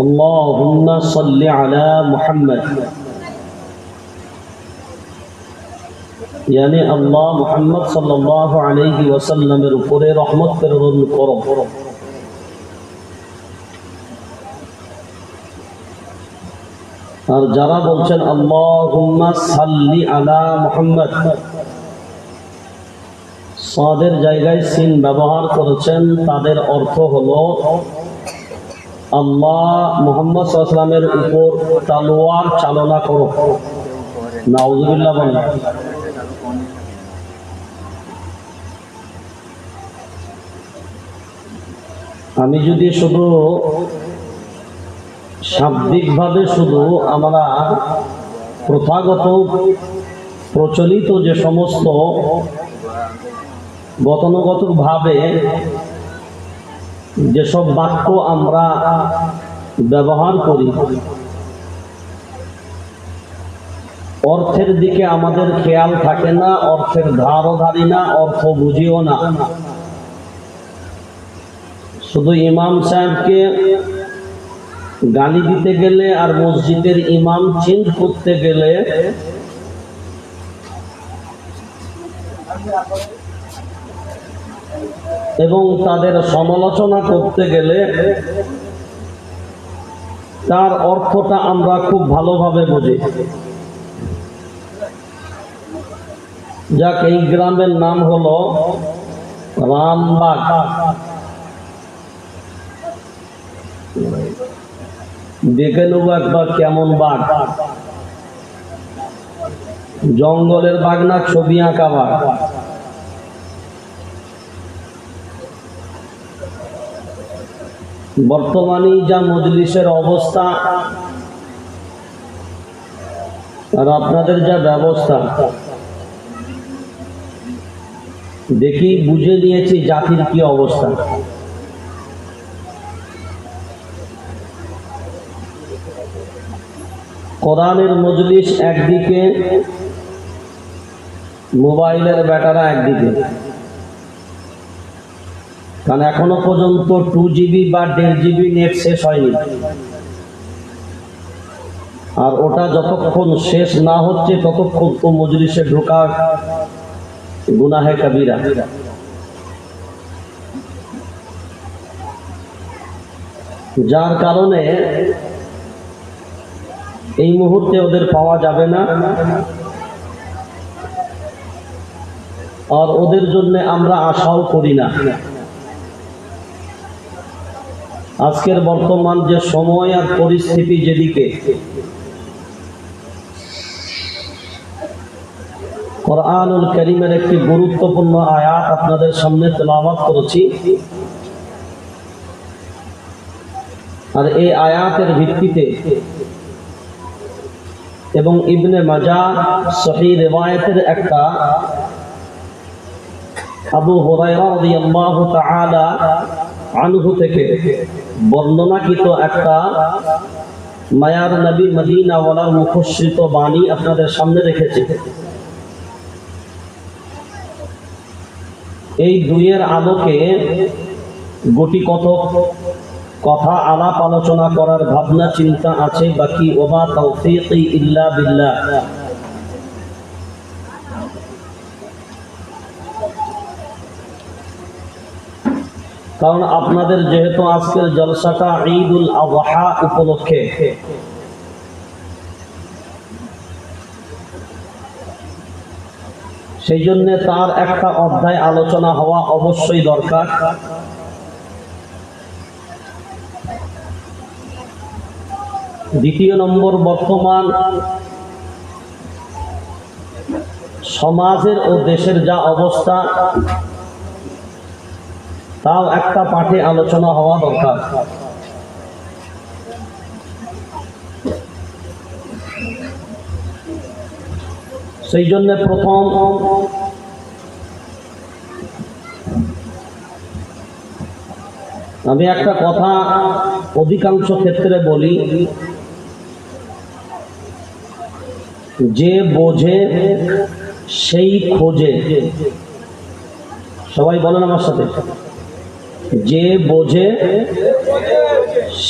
اللهم صل على محمد यानी अल्लाह मुहम्मद सल्लल्लाहु अलैहि वसल्लमेर उपरे रहमत प्रेरण करो। और যারা বলছেন আল্লাহুম্মা সাল্লি আলা মুহাম্মদ, সাদের জায়গায় সিন ব্যবহার করেছেন, তাদের অর্থ হলো আল্লাহ মুহাম্মদ সাল্লাল্লাহু আলাইহি ওয়াসাল্লামের উপর তলোয়ার চালনা করো। নাউযুবিল্লাহ বলেন। আমি যদি শুধু শাব্দিকভাবে শুধু আমরা প্রথাগত প্রচলিত যে সমস্ত গতানুগতিকভাবে যেসব বাক্য আমরা ব্যবহার করি, অর্থের দিকে আমাদের খেয়াল থাকে না, অর্থের ধারও ধারি না, অর্থ বুঝিও না। শুধু ইমাম সাহেবকে গালি দিতে গেলে আর মসজিদের ইমাম চেঞ্জ করতে গেলে এবং তাদের সমালোচনা করতে গেলে তার অর্থটা আমরা খুব ভালোভাবে বুঝি। যাক, এই গ্রামের নাম হলো রামবাগ। দেখে নেব একবার কেমন বাঘ, জঙ্গলের বাঘ না ছবি আঁকা বাঘ। বর্তমানে যা মজলিসের অবস্থা আর আপনাদের যা ব্যবস্থা দেখি বুঝে নিয়েছি জাতির কি অবস্থা। কোরআনের মজলিস একদিকে, মোবাইলের ব্যাটারা একদিকে। কারণ এখনো পর্যন্ত 2GB বা 1.5GB নেট শেষ হয়নি, আর ওটা যতক্ষণ শেষ না হচ্ছে ততক্ষণ তো মজলিসে ঢোকা গুনাহে কবিরা। যার কারণে এই মুহূর্তে ওদের পাওয়া যাবে না, আর ওদের জন্য আমরা আশাও করি না। আজকের বর্তমান যে সময় আর পরিস্থিতি যেদিকে, কোরআনুল কারীমের একটি গুরুত্বপূর্ণ আয়াত আপনাদের সামনে তেলাওয়াত করেছি, আর এই আয়াতের ভিত্তিতে এবং ইবনে মাজাহ সহিহ রিওয়ায়াতের একটা আবু হুরায়রা রাদিয়াল্লাহু তাআলা আনহু থেকে বর্ণনাকৃত একটা মায়ার নবী মদিনাওয়ালার মুখশ্রিত বাণী আপনাদের সামনে রেখেছি। এই দুইয়ের আলোকে গুটি কত কথা আলাপ আলোচনা করার ভাবনা চিন্তা আছে, বাকি ওমা তাওফীকি ইল্লা বিল্লাহ। কারণ আপনাদের যেহেতু আজকের জলসাটা ঈদুল আযহা উপলক্ষে, সেই জন্য তার একটা অধ্যায় আলোচনা হওয়া অবশ্যই দরকার। দ্বিতীয় নম্বর, বর্তমান সমাজের ও দেশের যা অবস্থা তাও একটা পাঠে আলোচনা হওয়া দরকার। সেই জন্য প্রথম আমি একটা কথা অধিকাংশ ক্ষেত্রে বলি, যে বোঝে সেই খোঁজে। সবাই বলেন আমার সাথে, যে বোঝে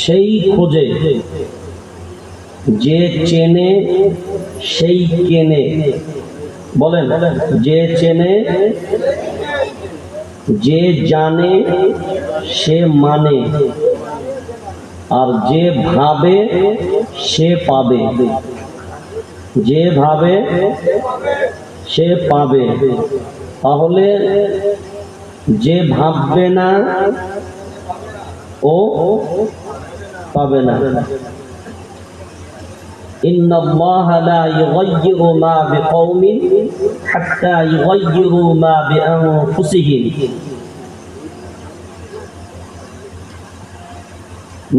সেই খোঁজে, যে চেনে সেই কেনে। বলেন, যে চেনে, যে জানে সে মানে, আর যে ভাবে সে পাবে। যে ভাবে সে পাবে। তাহলে যে ভাববে না ও পাবে না। ইন্নাল্লাহা লা ইউগাইয়িরু মা বিকওমিন হাত্তা ইউগাইয়িরু মা বিআনফুসিহিম।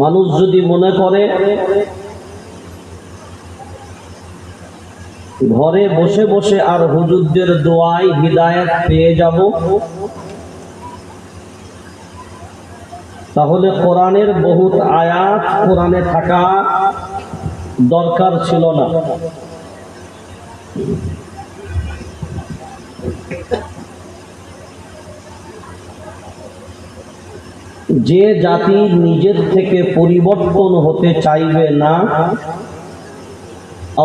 মানুষ যদি মনে করে ঘরে বসে বসে আর হুজুরদের দোয়ায় হিদায়াত পেয়ে যাব, তাহলে কোরআনের বহুত আয়াত কোরআনে থাকা দরকার ছিল না। যে জাতি নিজের থেকে পরিবর্তন হতে চাইবে না,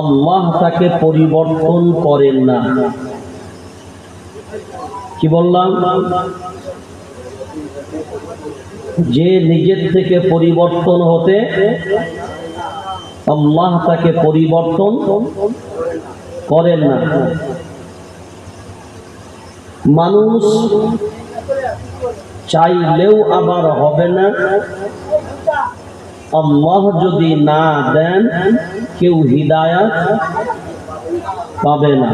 আল্লাহ তাকে পরিবর্তন করেন না। কি বললাম? যে নিজের থেকে পরিবর্তন হতে, আল্লাহ তাকে পরিবর্তন করেন না। মানুষ চাইলেও আবার হবে না। আল্লাহ যদি না দেন কেউ হিদায়াত পাবে না।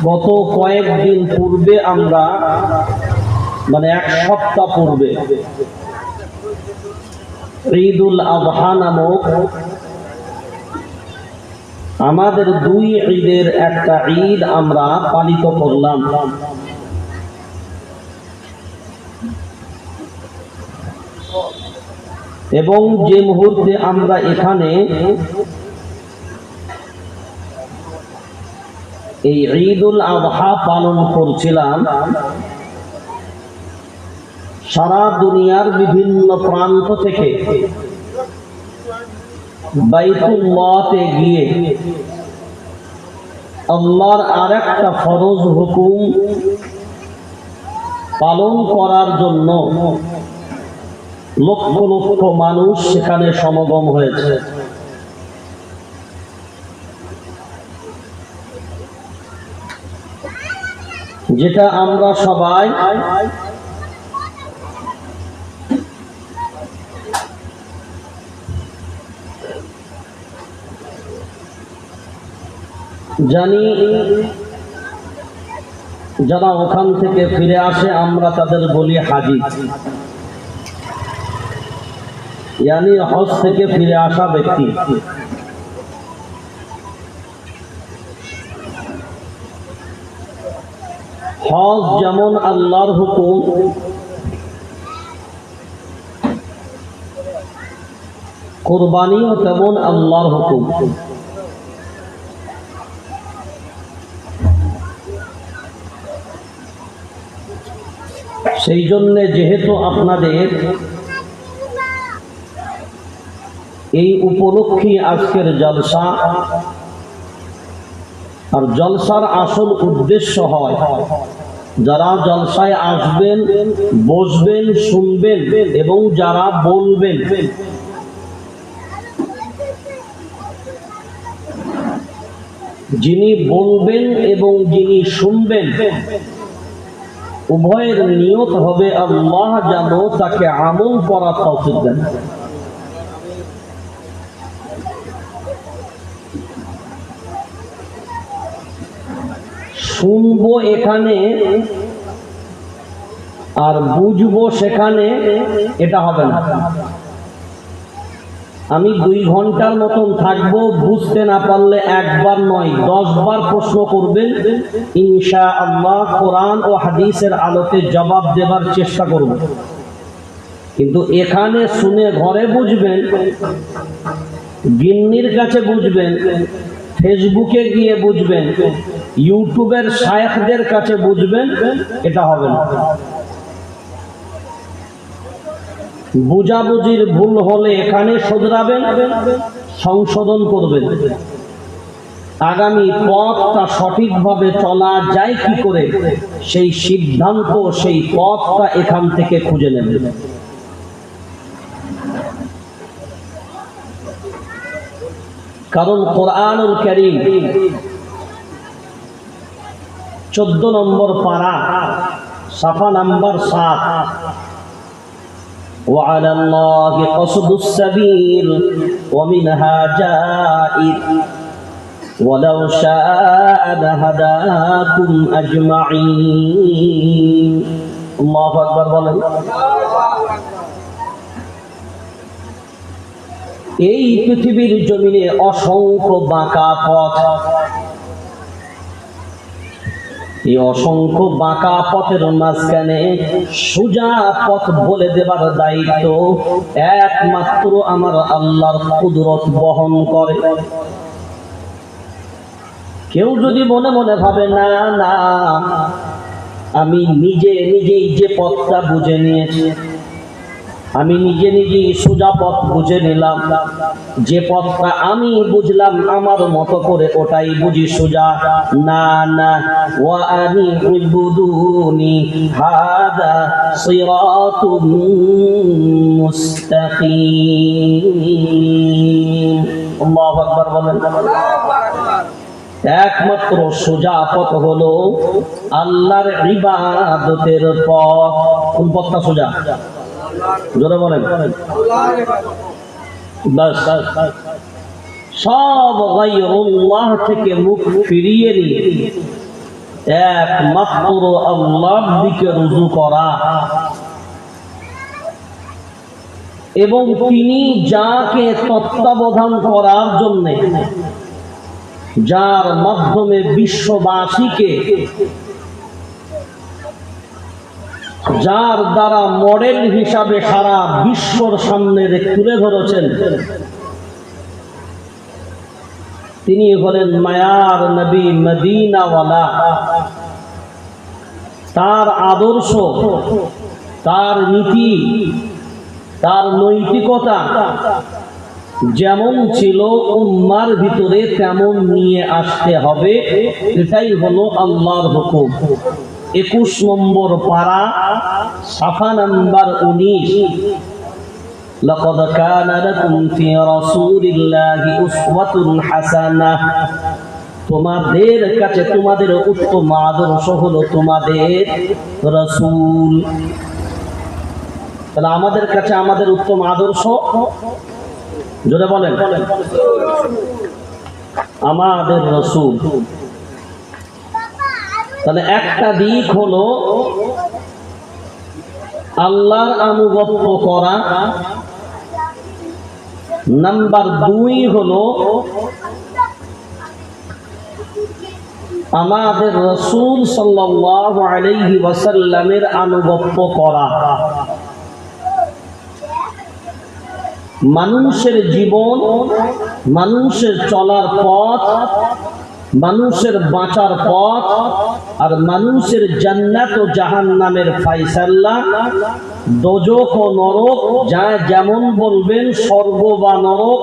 গত কয়েকদিন পূর্বে আমরা, মানে এক সপ্তাহ পূর্বে, ঈদুল আযহা নামক আমাদের দুই ঈদের একটা ঈদ আমরা পালিত করলাম। এবং যে মুহূর্তে আমরা এখানে এই ঈদুল আযহা পালন করছিলাম, সারা দুনিয়ার বিভিন্ন প্রান্ত থেকে বাইতুল্লাহতে গিয়ে আল্লাহর আরেকটা ফরজ হুকুম পালন করার জন্য লক্ষ লক্ষ মানুষ সেখানে সমাগম হয়েছে। যেটা আমরা সবাই জানি। যারা ওখান থেকে ফিরে আসে আমরা তাদের বলি হাজি, यानी হজ থেকে ফিরে আসা ব্যক্তি। হজ যেমন আল্লাহর হুকুম, কুরবানিও তেমন আল্লাহর হুকুম। সেই জন্য যেহেতু আপনাদের এই উপলক্ষে আজকের জলসা, আর জলসার আসল উদ্দেশ্য হয় যারা জলসায় আসবেন, বসবেন, শুনবেন এবং যারা বলবেন, যিনি বলবেন এবং যিনি শুনবেন উভয়ের নিয়ত হবে আল্লাহ যেন তাকে আমল করার তৌফিক দেন। শুনবো এখানে আর বুঝবো সেখানে, এটা হবে না। আমি 2 ঘন্টার মতন থাকবো, বুঝতে না পারলে একবার নয় 10 বার প্রশ্ন করবেন, ইনশাআল্লাহ কোরআন ও হাদিসের আলোতে জবাব দেবার চেষ্টা করব। কিন্তু এখানে শুনে ঘরে বুঝবেন, গিন্নির কাছে বুঝবেন, ফেসবুকে গিয়ে বুঝবেন, ইউটিউবের শায়েখদের কাছে বুঝবেন, এটা হবে না। বুঝাবুঝির ভুল হলে এখানে শোধরাবেন, সংশোধন করবেন। আগামী পথটা সঠিকভাবে চলা যায় কি করে, সেই সিদ্ধান্ত, সেই পথটা এখান থেকে খুঁজে নেবেন। কারণ কোরআনুল কারীম 14 নম্বর পারা, সাফা নাম্বার 7, وعلى الله قصد السبيل ومنها جائر ولو شاء لهداكم أجمعين। الله أكبر বলেন। এই পৃথিবীর জমিনে অসংখ্য বাঁকা পথ, এই অসংখ্য বাঁকা পথের মাঝখানে সোজা পথ বলে দেবার দায়িত্ব একমাত্র আমার আল্লাহর কুদরত বহন করে। কেউ যদি মনে মনে ভাবে না না আমি নিজেই যে পথটা বুঝে নিয়েছি, আমি নিজেই সোজা পথ বুঝে নিলাম, যে পথটা আমি বুঝলাম আমার মতো করে ওটাই বুঝি সোজা, না না, ওয়া আনিবুদুনি হাদা সিরাতুম মুস্তাকিম। আল্লাহু আকবার বলেন। একমাত্র সোজা পথ হলো আল্লাহর ইবাদতের পথ। কোন পথটা সোজা? জোরে বলেন। বাস সব গায়রুল্লাহ থেকে মুখ ফিরিয়ে নিয়ে একমাত্র আল্লাহর দিকে রুজু করা, এবং তিনি যাকে তত্ত্বাবধান করার জন্য, যার মাধ্যমে বিশ্ববাসীকে, যার দ্বারা মডেল হিসাবে সারা বিশ্বর সামনে তুলে ধরেছেন, তিনি হলেন মায়ার নবী মদিনাওয়ালা। তার আদর্শ, তার নীতি, তার নৈতিকতা যেমন ছিল উম্মার ভিতরে তেমন নিয়ে আসতে হবে। এটাই হলো আল্লাহর হুকুম। 21 নম্বর পারা, সাফা নাম্বার 19। লাকাদ কানা লাকুম ফি রাসূলিল্লাহি উসওয়াতুন হাসানাহ। তোমাদের কাছে তোমাদের উত্তম আদর্শ হলো তোমাদের রাসূল। তাহলে আমাদের কাছে আমাদের উত্তম আদর্শ, জোরে বলেন, আমাদের রাসূল। তাহলে একটা দিক হলো আল্লাহর আনুগত্য করা, নাম্বার 2 হলো আমাদের রাসূল সাল্লাল্লাহু আলাইহি ওয়াসাল্লামের আনুগত্য করা। মানুষের জীবন, মানুষের চলার পথ, মানুষের বাঁচার পথ, আর মানুষের জান্নাত ও জাহান্নামের ফায়সালা, দোজখ ও নরক, যা যেমন বলবেন, স্বর্গ বা নরক,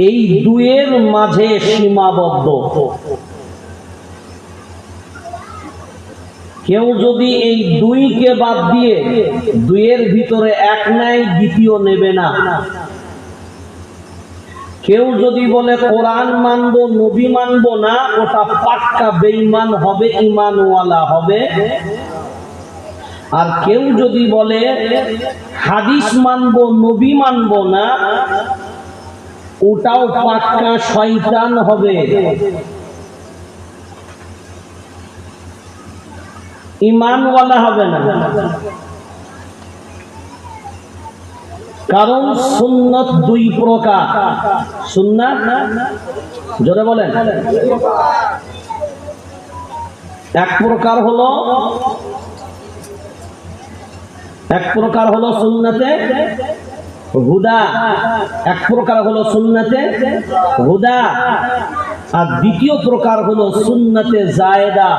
এই দুয়ের মাঝে সীমাবদ্ধ। কেউ যদি এই দুইকে বাদ দিয়ে দুইয়ের ভিতরে এক নেয়, দ্বিতীয় নেবে না। কেউ যদি বলে কোরআন মানবো, নবী মানবো না, ওটা পাক্কা বেঈমান হবে, ঈমানওয়ালা হবে। আর কেউ যদি বলে হাদিস মানবো, নবী মানবো না, ওটাও পাক্কা শয়তান হবে, ঈমানওয়ালা হবে না। কারণ সুন্নাত 2 প্রকার। সুন্নাত, জোরে বলেন, এক প্রকার হলো সুন্নাতে হুদা এক প্রকার হলো সুন্নতে হুদা, আর দ্বিতীয় প্রকার হলো সুন্নতে জায়েদা।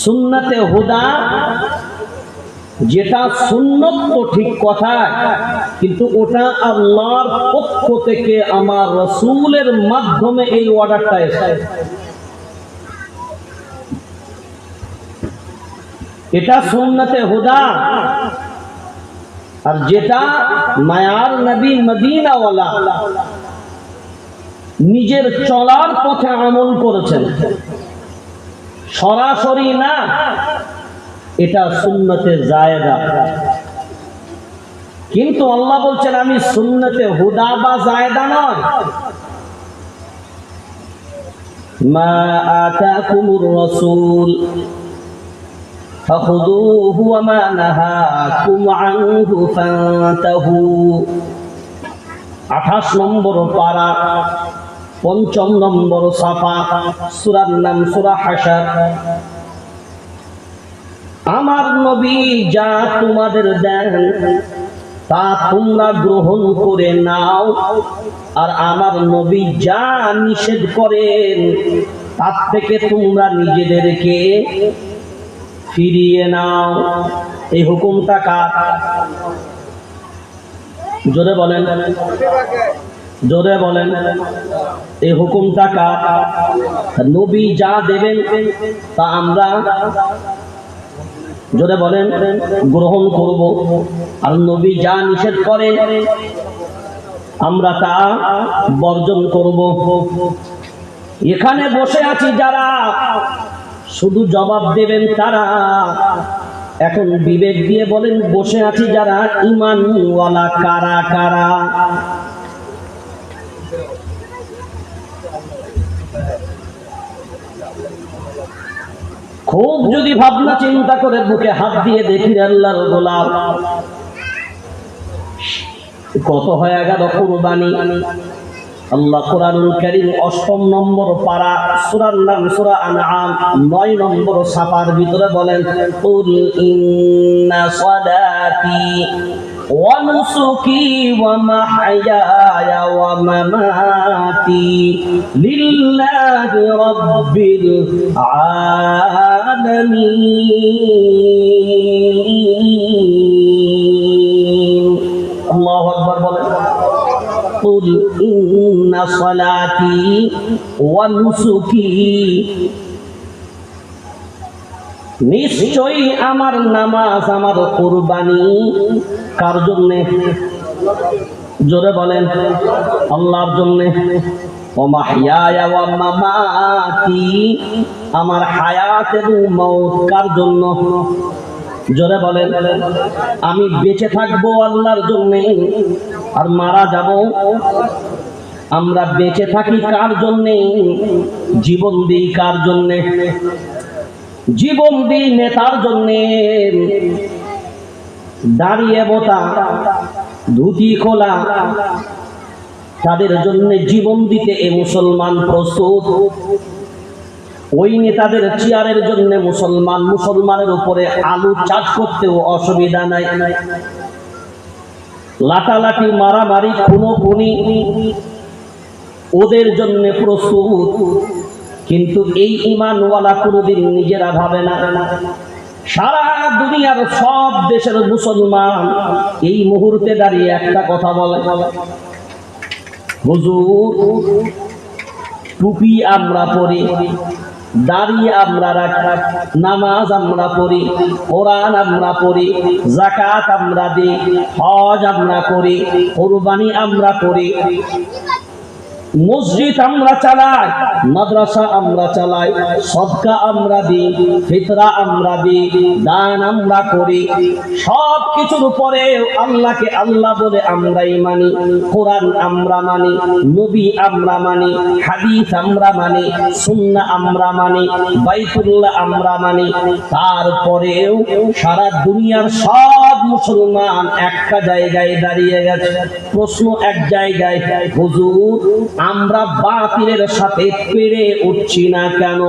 সুন্নতে হুদা যেটা সুন্নত তো ঠিক কথা, কিন্তু ওটা আল্লাহর পক্ষ থেকে আমার রাসূলের মাধ্যমে এই অর্ডারটা এসেছে, এটা সুন্নতে হুদা। আর যেটা মায়ার নবী মদিনাওয়ালা নিজের চলার পথে আমল করেছেন, সরাসরি না, এটা সুন্নতে জায়েদা। কিন্তু আল্লাহ বলছেন আমি সুন্নতে হুদা বা জায়েদা নয়। মা আতাকুমুর রাসূল ফাখুযূহু ওয়া মা নাহাকুম আনহু ফান্তাহু। 28 নম্বর পারা, 5 নম্বর সাফা, সূরার নাম সূরা হাশর। আমার নবী যা তোমাদের দেন তা তোমরা গ্রহণ করে নাও, আর আমার নবী যা নিষেধ করেন তার থেকে তোমরা নিজেদেরকে ফিরিয়ে নাও। এই হুকুমটা কার? জোরে বলেন, জোরে বলেন, এই হুকুমটা কার? নবী যা দেবেন তা আমরা, জোরে বলেন, গ্রহণ করব, আর নবী যা নিষেধ করেন আমরা তা বর্জন করব। এখানে বসে আছি যারা শুধু জবাব দেবেন তারা, এখন বিবেক দিয়ে বলেন বসে আছি যারা ঈমানওয়ালা কারা কারা? খুব যদি ভাবনা চিন্তা করে বুকে হাত দিয়ে দেখি আল্লাহর গোলাম, কত হয়ে গেল কুরবানি। আল্লাহ কোরআনুল কারীম 8 নম্বর পারা, সূরার নাম সূরা আনআম, 9 নম্বর সাফার ভিতরে বলেন কুল ইন্না সালাতি ওয়া নুসুকি ওয়া মাহইয়ায়া ওয়া মামাতি লিল্লাহি রাব্বিল আলামিন। আল্লাহু আকবার বলেন। কুল ইন্না সালাতি ওয়া নুসুকি, নিশ্চয়ই আমার নামাজ, আমার কুরবানি কার জন্য? জোরে বলেন, আল্লাহর জন্য। ওয়া মাহইয়ায়া ওয়া মামাতি, আমার হায়াত এবং মওত কার জন্য? জোরে বলেন, আমি বেঁচে থাকবো আল্লাহর জন্য, আর মারা যাব। আমরা বেঁচে থাকি কার জন্য? জীবন দিই কার জন্য? জীবন দিই নেতার জন্য। দাঁড়িয়ে বোতা, ধুতি খোলা, তাদের জন্য জীবন দিতে এ মুসলমান প্রস্তুত। ওই নেতাদের চেয়ারের জন্য মুসলমানের উপরে আলু চাষ করতেও অসুবিধা নাই। লাটালাটি, মারামারি, খুনোখুনি ওদের জন্য প্রস্তুত। কিন্তু এই ঈমানওয়ালা কোনোদিন নিজেরা ভাবে না। সারা দুনিয়ার সব দেশের মুসলমান এই মুহূর্তে দাঁড়িয়ে একটা কথা বলে, হুজুর টুপি আমরা পরি, দাড়ি আমরা রাখি, নামাজ আমরা পড়ি, কোরআন আমরা পড়ি, যাকাত আমরা দিই, হজ আমরা করি, কুরবানি আমরা করি, মসজিদ আমরা চালাই, মাদ্রাসা আমরা চালাই, সদকা আমরা দিই, ফিতরা আমরা দিই, দান আমরা করি। সব কিছুর উপরে আল্লাহকে আল্লাহ বলে আমরাই মানি, কোরআন আমরা মানি, নবী আমরা মানি, হাদিস আমরা মানি, সুন্নাহ আমরা মানি, বাইতুল্লাহ আমরা মানি। তারপরেও সারা দুনিয়ার সব মুসলমান একটা জায়গায় দাঁড়িয়ে গেছে। প্রশ্ন এক জায়গায়, হুজুর আমরা বাতিলের সাথে পেরে উঠছি না কেন?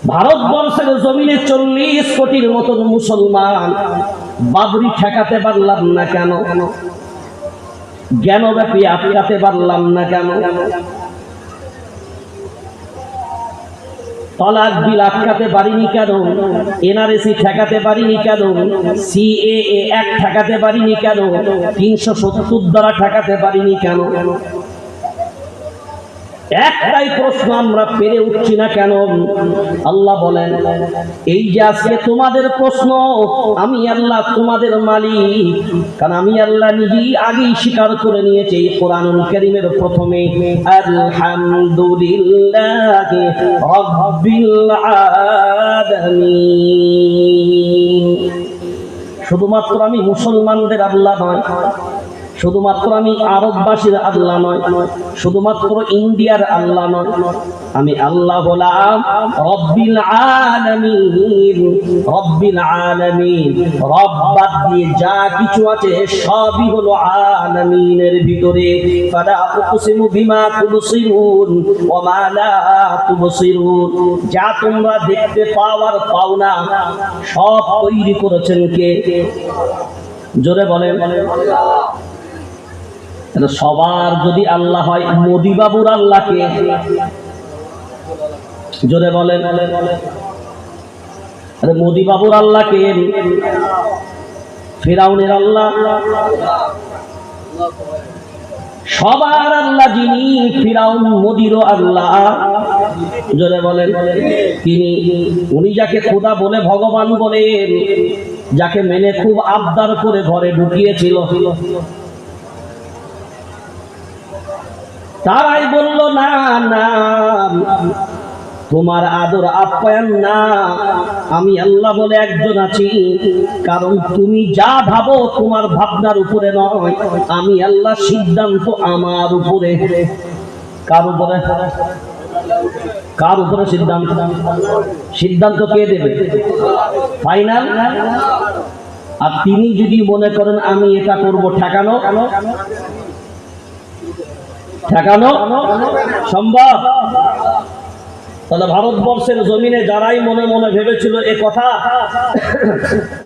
ভারতবর্ষের জমিনে 40 কোটির মতন মুসলমান, বাবরি ঠেকাতে পারলাম না কেন? জ্ঞানব্যাপী আটকাতে পারলাম না কেন? তলাক বিল আটকাতে পারিনি কেন? এনআরসি ঠেকাতে পারিনি কেন? সিএএ অ্যাক্ট ঠেকাতে পারিনি কেন? 370 দ্বারা ঠেকাতে পারিনি কেন? একটাই প্রশ্ন আমরা পেরে উঠছি না কেন? আল্লাহ বলেন, এই যে আজকে তোমাদের প্রশ্ন, আমি আল্লাহ তোমাদের মালিক। কারণ আমি আল্লাহ নিজেই আগেই স্বীকার করে নিয়েছি এই কোরআনুল কারীমের প্রথমে, আলহামদুলিল্লাহি রাব্বিল আলামিন। শুধুমাত্র আমি মুসলমানদের আল্লাহ নয়, শুধুমাত্র আমি আরববাসীর আল্লাহ নয়, শুধুমাত্র ইন্ডিয়ার আল্লাহ নয়, আমি আল্লাহ হলাম রব্বিল আলামিন। রব্বিল আলামিন, রব্বাত দিয়ে যা কিছু আছে সবই হলো আলামিনের ভিতরে। ফালা উকসিমু বিমা তুবসিরুন ওয়া মা লা তুবসিরুন, যা তোমরা দেখতে পাও আর পাও না সব তৈরি করেছেন কে? জোরে বলেন। সবার যদি আল্লাহ হয়, মোদি বাবুর আল্লাহকে? জোরে বলেন। মোদি বাবুর আল্লাহকে? ফিরাউনের আল্লাহ? সবার আল্লাহ যিনি, ফিরাউন মোদিরও আল্লাহ। জোরে বলেন। তিনি, উনি যাকে খোদা বলে, ভগবান বলেন, যাকে মেনে খুব আবদার করে ঘরে ঢুকিয়েছিল, তারাই বলল না না, তোমার আদর আপ্যায়ন না, আমি আল্লাহ বলে একজন আছি। কারণ তুমি যা ভাবো তোমার ভাবনার উপরে নয়, আমি আল্লাহ সিদ্ধান্ত আমার উপরে। কার উপরে? কার উপরে সিদ্ধান্ত? সিদ্ধান্ত কে দেবে? ফাইনাল। আর তিনি যদি মনে করেন আমি এটা করব, ঠেকানো ঠেকানো সম্ভব? তাহলে ভারতবর্ষের জমিনে যারাই মনে মনে ভেবেছিল এ কথা,